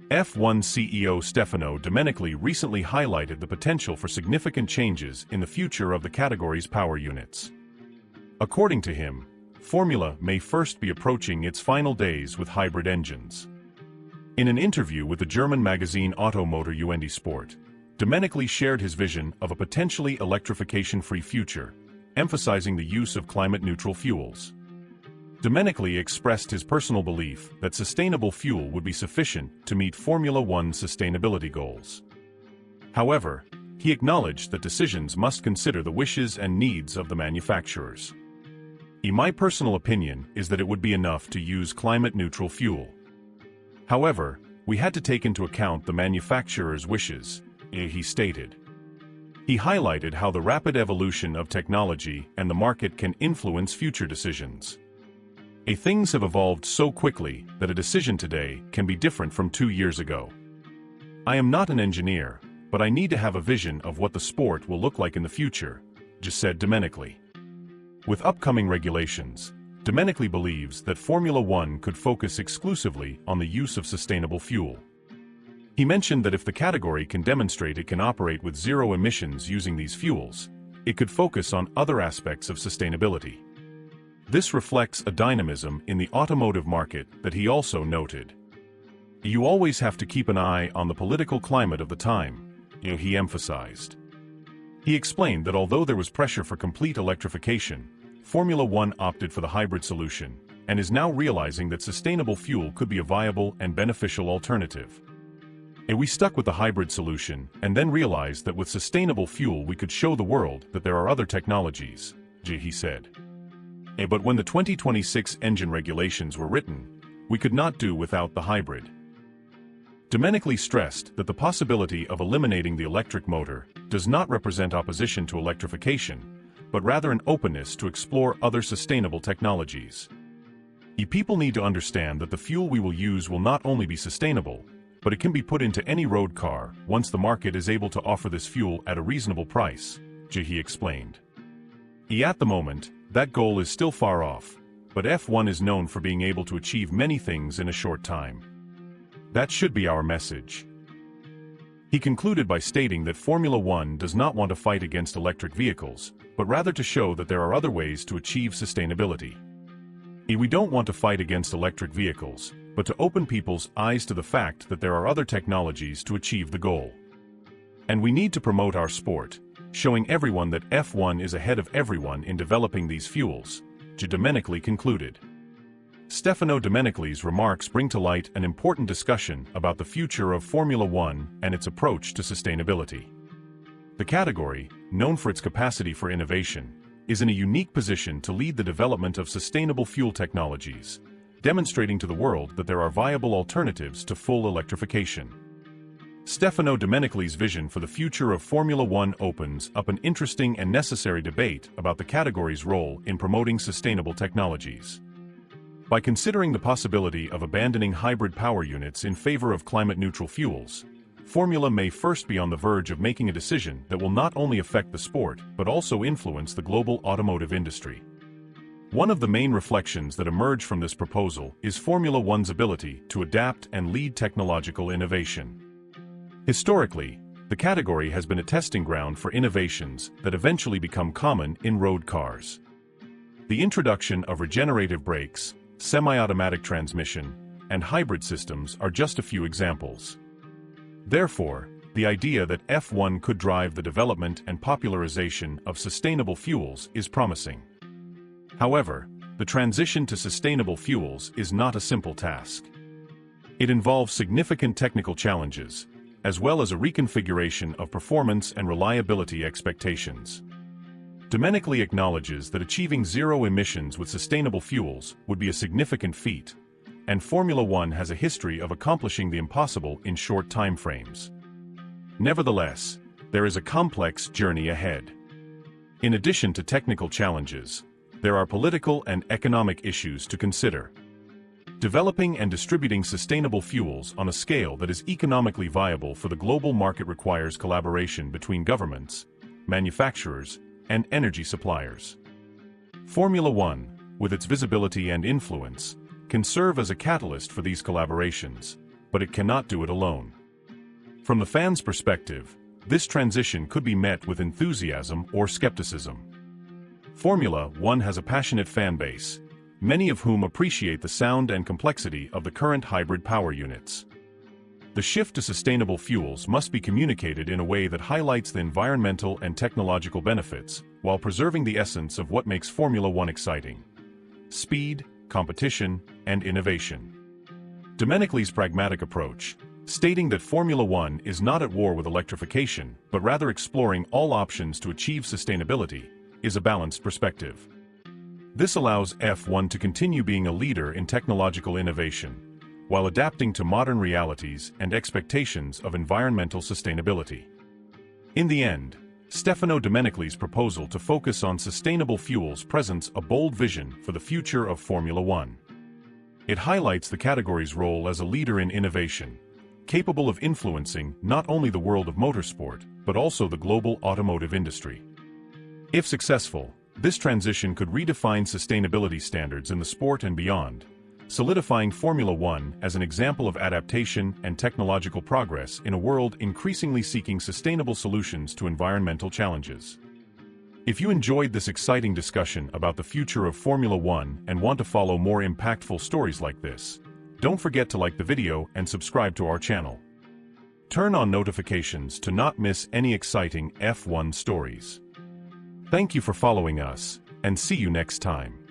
F1 CEO Stefano Domenicali recently highlighted the potential for significant changes in the future of the category's power units. According to him, Formula may first be approaching its final days with hybrid engines. In an interview with the German magazine Automotor und Sport, Domenicali shared his vision of a potentially electrification-free future, emphasizing the use of climate-neutral fuels. Domenicali expressed his personal belief that sustainable fuel would be sufficient to meet Formula One sustainability goals. However, he acknowledged that decisions must consider the wishes and needs of the manufacturers. My personal opinion is that it would be enough to use climate-neutral fuel. However, we had to take into account the manufacturer's wishes, he stated. He highlighted how the rapid evolution of technology and the market can influence future decisions. Things have evolved so quickly that a decision today can be different from 2 years ago. I am not an engineer, but I need to have a vision of what the sport will look like in the future, said Domenicali. With upcoming regulations, Domenicali believes that Formula One could focus exclusively on the use of sustainable fuel. He mentioned that if the category can demonstrate it can operate with zero emissions using these fuels, it could focus on other aspects of sustainability. This reflects a dynamism in the automotive market that he also noted. You always have to keep an eye on the political climate of the time, he emphasized. He explained that although there was pressure for complete electrification, Formula One opted for the hybrid solution and is now realizing that sustainable fuel could be a viable and beneficial alternative. We stuck with the hybrid solution and then realized that with sustainable fuel we could show the world that there are other technologies, he said. But when the 2026 engine regulations were written, we could not do without the hybrid. Domenicali stressed that the possibility of eliminating the electric motor does not represent opposition to electrification, but rather an openness to explore other sustainable technologies. People need to understand that the fuel we will use will not only be sustainable, but it can be put into any road car once the market is able to offer this fuel at a reasonable price, he explained. At the moment, that goal is still far off, but F1 is known for being able to achieve many things in a short time. That should be our message. He concluded by stating that Formula One does not want to fight against electric vehicles, but rather to show that there are other ways to achieve sustainability. We don't want to fight against electric vehicles, but to open people's eyes to the fact that there are other technologies to achieve the goal. And we need to promote our sport, showing everyone that F1 is ahead of everyone in developing these fuels, Domenicali concluded. Stefano Domenicali's remarks bring to light an important discussion about the future of Formula One and its approach to sustainability. The category, known for its capacity for innovation, is in a unique position to lead the development of sustainable fuel technologies, demonstrating to the world that there are viable alternatives to full electrification. Stefano Domenicali's vision for the future of Formula One opens up an interesting and necessary debate about the category's role in promoting sustainable technologies. By considering the possibility of abandoning hybrid power units in favor of climate-neutral fuels, Formula may first be on the verge of making a decision that will not only affect the sport but also influence the global automotive industry. One of the main reflections that emerge from this proposal is Formula One's ability to adapt and lead technological innovation. Historically, the category has been a testing ground for innovations that eventually become common in road cars. The introduction of regenerative brakes, semi-automatic transmission, and hybrid systems are just a few examples. Therefore, the idea that F1 could drive the development and popularization of sustainable fuels is promising. However, the transition to sustainable fuels is not a simple task. It involves significant technical challenges, as well as a reconfiguration of performance and reliability expectations. Domenicali acknowledges that achieving zero emissions with sustainable fuels would be a significant feat, and Formula One has a history of accomplishing the impossible in short time frames. Nevertheless, there is a complex journey ahead. In addition to technical challenges, there are political and economic issues to consider. Developing and distributing sustainable fuels on a scale that is economically viable for the global market requires collaboration between governments, manufacturers, and energy suppliers. Formula One, with its visibility and influence, can serve as a catalyst for these collaborations, but it cannot do it alone. From the fans' perspective, this transition could be met with enthusiasm or skepticism. Formula One has a passionate fan base, many of whom appreciate the sound and complexity of the current hybrid power units. The shift to sustainable fuels must be communicated in a way that highlights the environmental and technological benefits, while preserving the essence of what makes Formula One exciting: speed, competition, and innovation. Domenicali's pragmatic approach, stating that Formula One is not at war with electrification, but rather exploring all options to achieve sustainability, is a balanced perspective. This allows F1 to continue being a leader in technological innovation, while adapting to modern realities and expectations of environmental sustainability. In the end, Stefano Domenicali's proposal to focus on sustainable fuels presents a bold vision for the future of Formula One. It highlights the category's role as a leader in innovation, capable of influencing not only the world of motorsport, but also the global automotive industry. If successful, this transition could redefine sustainability standards in the sport and beyond, solidifying Formula One as an example of adaptation and technological progress in a world increasingly seeking sustainable solutions to environmental challenges. If you enjoyed this exciting discussion about the future of Formula One and want to follow more impactful stories like this, don't forget to like the video and subscribe to our channel. Turn on notifications to not miss any exciting F1 stories. Thank you for following us, and see you next time.